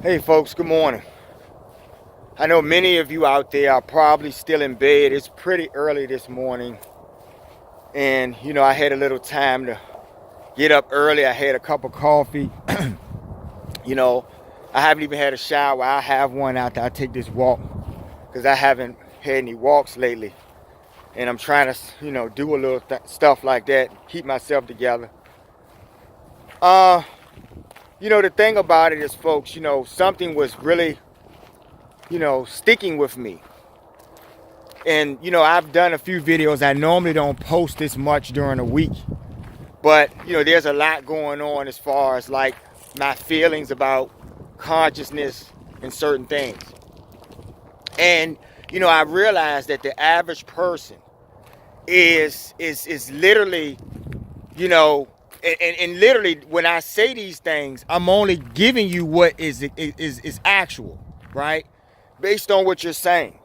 Hey folks, good morning. I know many of you out there are probably still in bed. It's pretty early this morning. And I had a little time to get up early. I had a cup of coffee. you know, I haven't even had a shower. I have one after I take this walk because I haven't had any walks lately. And I'm trying to, do a little stuff like that, keep myself together. The thing about it is, folks, something was really sticking with me. And, I've done a few videos. I normally don't post this much during the week. But, there's a lot going on as far as like my feelings about consciousness and certain things. And, I realized that the average person is literally, and literally when I say these things, I'm only giving you what is actual, right? Based on what you're saying.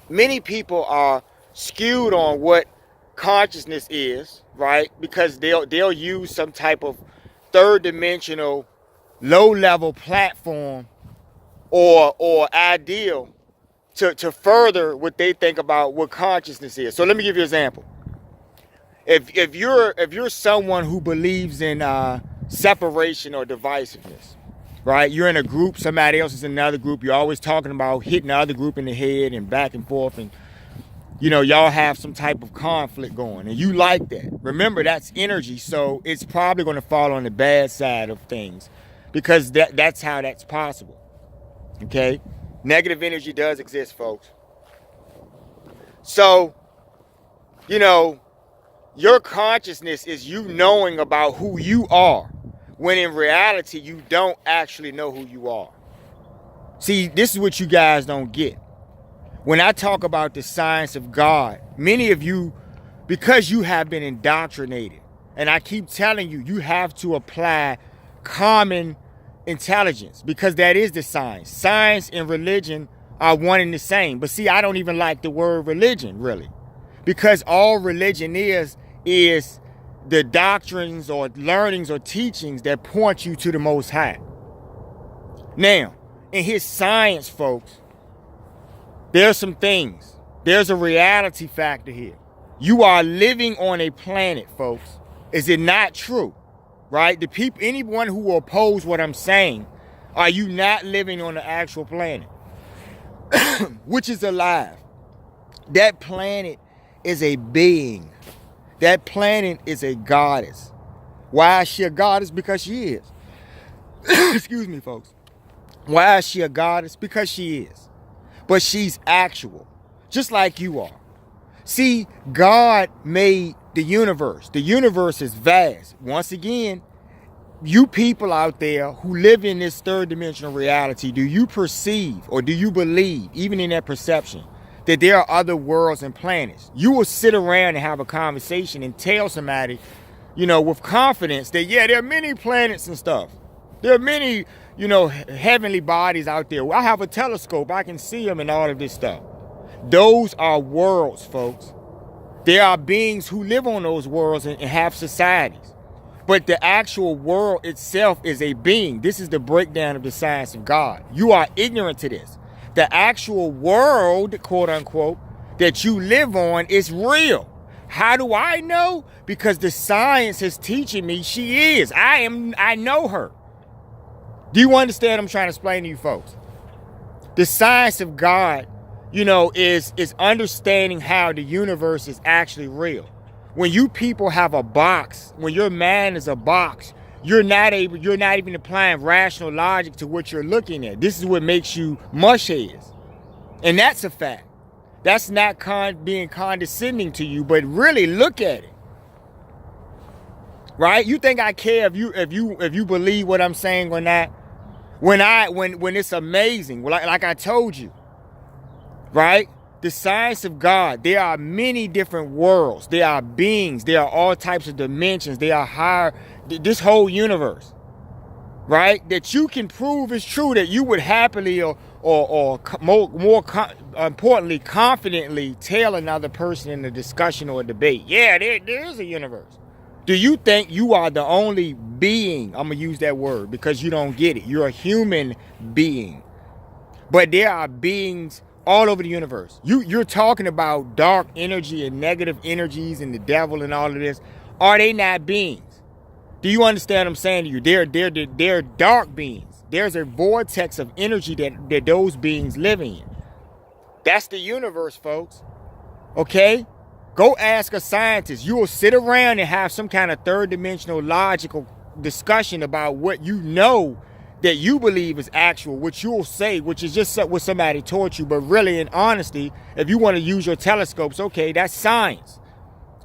Many people are skewed on what consciousness is, right? Because they'll use some type of third dimensional, low level platform or ideal to further what they think about what consciousness is. So let me give you an example. If you're someone who believes in separation or divisiveness, right? You're in a group, somebody else is in another group. You're always talking about hitting the other group in the head and back and forth, and y'all have some type of conflict going, and you like that. Remember, that's energy, so it's probably going to fall on the bad side of things because that's how that's possible. Okay, negative energy does exist, folks. So, your consciousness is you knowing about who you are, when in reality, you don't actually know who you are. See, this is what you guys don't get. When I talk about the science of God, many of you, because you have been indoctrinated, and I keep telling you, you have to apply common intelligence, because that is the science. Science and religion are one and the same. But see, I don't even like the word religion, really, because all religion is the doctrines or learnings or teachings that point you to the Most High. Now, in his science, folks, there's some things. There's a reality factor here. You are living on a planet, folks. Is it not true? Right? The people, anyone who will oppose what I'm saying, are you not living on the actual planet? Which is alive. That planet is a being. That planet is a goddess. Why is she a goddess? Because she is. Excuse me, folks. Why is she a goddess? Because she is. But she's actual, just like you are. See, God made the universe. The universe is vast. Once again, you people out there who live in this third dimensional reality, do you perceive or do you believe, even in that perception, that there are other worlds and planets? You will sit around and have a conversation and tell somebody, with confidence that, yeah, there are many planets and stuff. There are many, heavenly bodies out there. I have a telescope. I can see them and all of this stuff. Those are worlds, folks. There are beings who live on those worlds and have societies. But the actual world itself is a being. This is the breakdown of the science of God. You are ignorant to this. The actual world, quote unquote, that you live on is real. How do I know? Because the science is teaching me she is. I know her. Do you understand what I'm trying to explain to you folks? The science of God, is understanding how the universe is actually real. When you people have a box, when your mind is a box, you're not even applying rational logic to what you're looking at. This is what makes you mush heads. And that's a fact. That's not being condescending to you, but really look at it. Right? You think I care if you believe what I'm saying or not? When it's amazing, like I told you, right? The science of God, there are many different worlds. There are beings. There are all types of dimensions. There are higher, this whole universe, right? That you can prove is true, that you would happily or more importantly, confidently tell another person in a discussion or a debate, yeah, there is a universe. Do you think you are the only being. I'm going to use that word because you don't get it. You're a human being. But there are beings all over the universe. You're talking about dark energy and negative energies and the devil and all of this. Are they not beings? Do you understand what I'm saying to you? They're dark beings. There's a vortex of energy that those beings live in. That's the universe, folks. Okay? Go ask a scientist. You will sit around and have some kind of third dimensional logical discussion about what you know that you believe is actual, which you'll say, which is just what somebody taught you. But really, in honesty, if you want to use your telescopes, okay, that's science.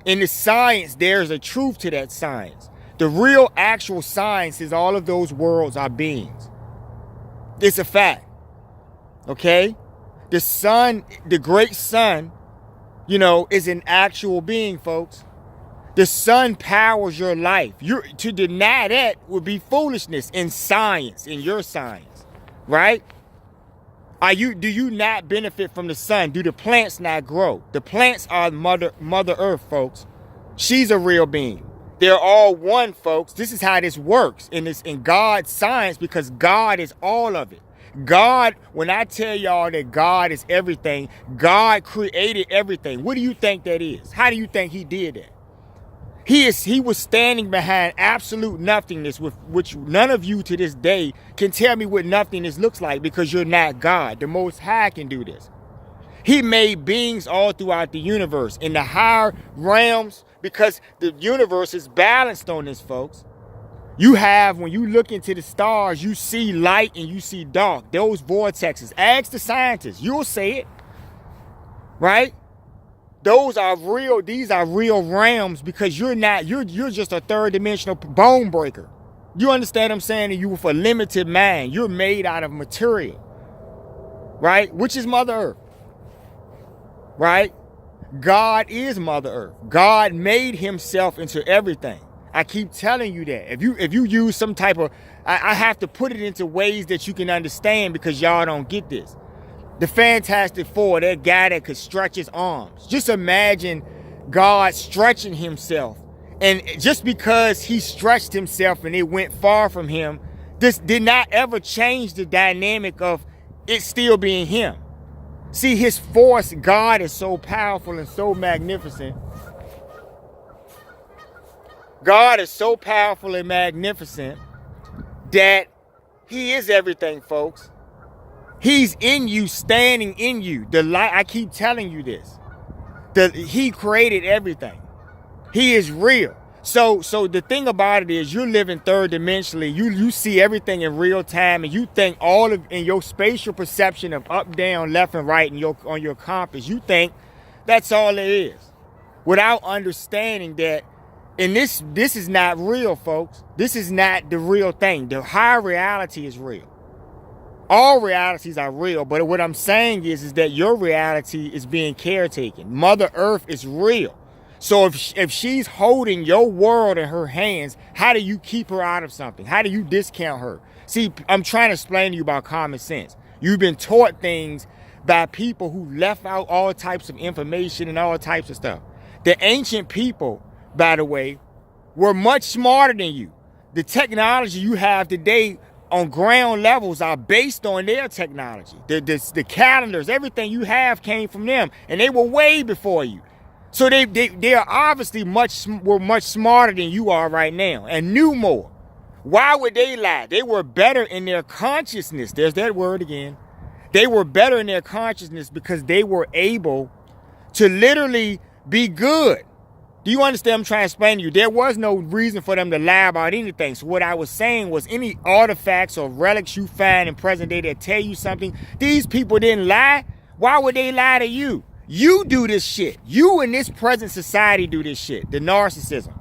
In the science, there's a truth to that science. The real actual science is all of those worlds are beings. It's a fact. Okay? The sun, the great sun, is an actual being, folks. The sun powers your life. To deny that would be foolishness in science, in your science, right? Do you not benefit from the sun? Do the plants not grow? The plants are Mother Earth, folks. She's a real being. They're all one, folks. This is how this works in God's science, because God is all of it. God, when I tell y'all that God is everything, God created everything. What do you think that is? How do you think he did that? He was standing behind absolute nothingness, with which none of you to this day can tell me what nothingness looks like, because you're not God. The Most High can do this. He made beings all throughout the universe, in the higher realms, because the universe is balanced on this, folks. When you look into the stars, you see light and you see dark. Those vortexes. Ask the scientists. You'll say it. Right? Those are real. These are real realms, because you're just a third dimensional bone breaker. You understand what I'm saying? And you with a limited mind. You're made out of material. Right? Which is Mother Earth. Right? God is Mother Earth. God made himself into everything. I keep telling you that. If you use some type of, I have to put it into ways that you can understand, because y'all don't get this. The Fantastic Four, that guy that could stretch his arms. Just imagine God stretching himself. And just because he stretched himself and it went far from him, this did not ever change the dynamic of it still being him. See, his force, God is so powerful and so magnificent. God is so powerful and magnificent that he is everything, folks. He's in you, standing in you. The light, I keep telling you this. He created everything. He is real. So the thing about it is, you're living third dimensionally. You see everything in real time, and you think in your spatial perception of up, down, left, and right, and on your compass, you think that's all it is, without understanding that. And this is not real, folks. This is not the real thing. The higher reality is real. All realities are real, but what I'm saying is that your reality is being caretaken. Mother Earth is real. So if she's holding your world in her hands, how do you keep her out of something? How do you discount her? See, I'm trying to explain to you about common sense. You've been taught things by people who left out all types of information and all types of stuff. The ancient people, by the way, were much smarter than you. The technology you have today on ground levels are based on their technology. The calendars, everything you have came from them, and they were way before you. So they are obviously were much smarter than you are right now, and knew more. Why would they lie? They were better in their consciousness. There's that word again. They were better in their consciousness because they were able to literally be good. Do you understand what I'm trying to explain to you? There was no reason for them to lie about anything. So what I was saying was, any artifacts or relics you find in present day that tell you something, these people didn't lie. Why would they lie to you? You do this shit. You in this present society do this shit. The narcissism.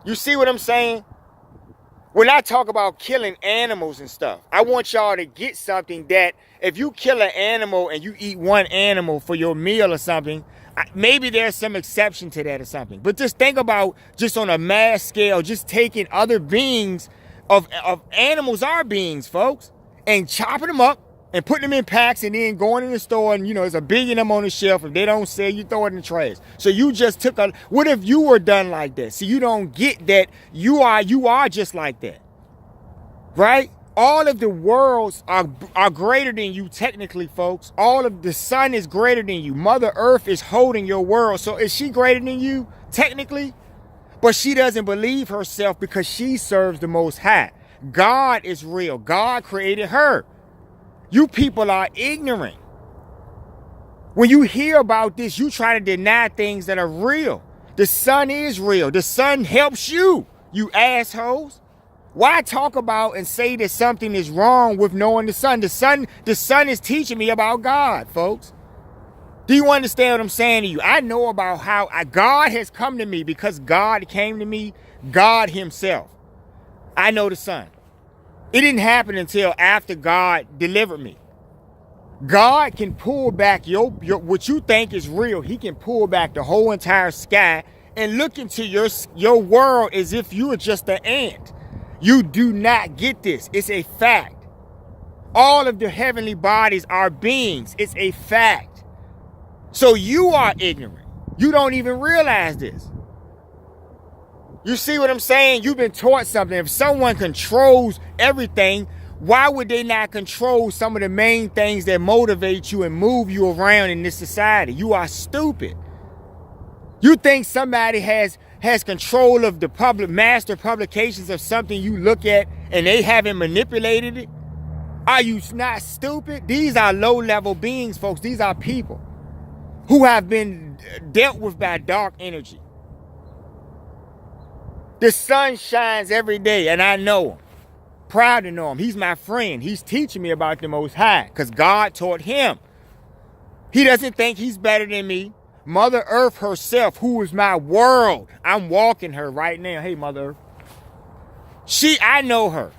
You see what I'm saying? When I talk about killing animals and stuff, I want y'all to get something that if you kill an animal and you eat one animal for your meal or something, maybe there's some exception to that or something. But just think about, just on a mass scale, just taking other beings of animals are beings, folks, and chopping them up and putting them in packs and then going in the store and, there's a billion of them on the shelf. If they don't sell, you throw it in the trash. So you just took what if you were done like that? So you don't get that you are just like that, right? All of the worlds are greater than you technically, folks. All of the sun is greater than you. Mother Earth is holding your world. So is she greater than you technically? But she doesn't believe herself because she serves the Most High. God is real. God created her. You people are ignorant. When you hear about this, you try to deny things that are real. The sun is real. The sun helps you, you assholes. Why talk about and say that something is wrong with knowing the sun? The sun is teaching me about God, folks. Do you understand what I'm saying to you? I know about how God has come to me because God came to me, God himself. I know the sun. It didn't happen until after God delivered me. God can pull back your what you think is real. He can pull back the whole entire sky and look into your world as if you are just an ant. You do not get this. It's a fact. All of the heavenly bodies are beings. It's a fact. So you are ignorant. You don't even realize this. You see what I'm saying? You've been taught something. If someone controls everything, why would they not control some of the main things that motivate you and move you around in this society? You are stupid. You think somebody has control of the public master publications of something you look at and they haven't manipulated it? Are you not stupid? These are low-level beings, folks. These are people who have been dealt with by dark energy. The sun shines every day, and I know him. Proud to know him. He's my friend. He's teaching me about the Most High because God taught him. He doesn't think he's better than me. Mother Earth herself, who is my world. I'm walking her right now. Hey, Mother Earth. I know her.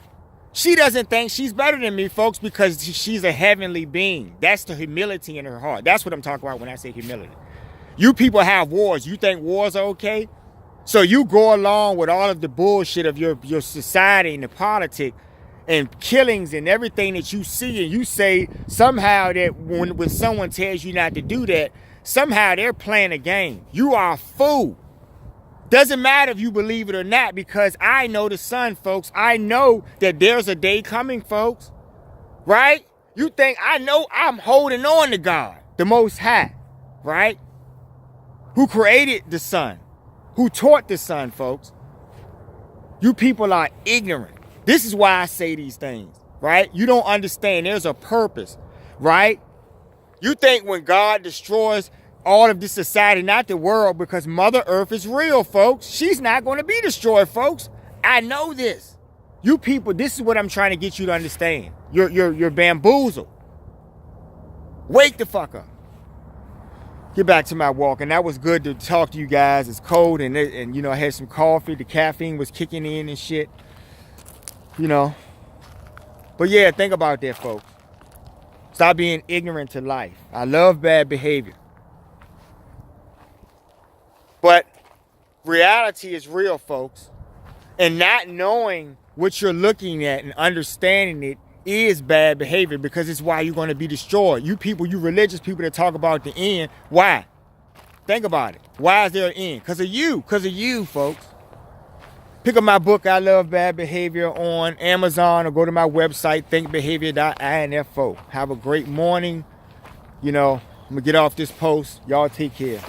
She doesn't think she's better than me, folks, because she's a heavenly being. That's the humility in her heart. That's what I'm talking about when I say humility. You people have wars. You think wars are okay? So you go along with all of the bullshit of your society and the politics and killings and everything that you see, and you say somehow that when someone tells you not to do that, somehow they're playing a game. You are a fool. Doesn't matter if you believe it or not, because I know the sun, folks. I know that there's a day coming, folks. Right? You think I know I'm holding on to God, the Most High, right? Who created the sun, who taught the sun, folks. You people are ignorant. This is why I say these things, right? You don't understand. There's a purpose, right? You think when God destroys all of this society, not the world, because Mother Earth is real, folks. She's not going to be destroyed, folks. I know this. You people, this is what I'm trying to get you to understand. You're bamboozled. Wake the fuck up. Get back to my walk, and that was good to talk to you guys. It's cold, and I had some coffee. The caffeine was kicking in and shit. But yeah, think about that, folks. Stop being ignorant to life. I love bad behavior. But reality is real, folks. And not knowing what you're looking at and understanding it is bad behavior, because it's why you're going to be destroyed. You people, you religious people that talk about the end, why? Think about it. Why is there an end? Because of you, folks. Pick up my book, I Love Bad Behavior, on Amazon, or go to my website, thinkbehavior.info. Have a great morning. I'm going to get off this post. Y'all take care.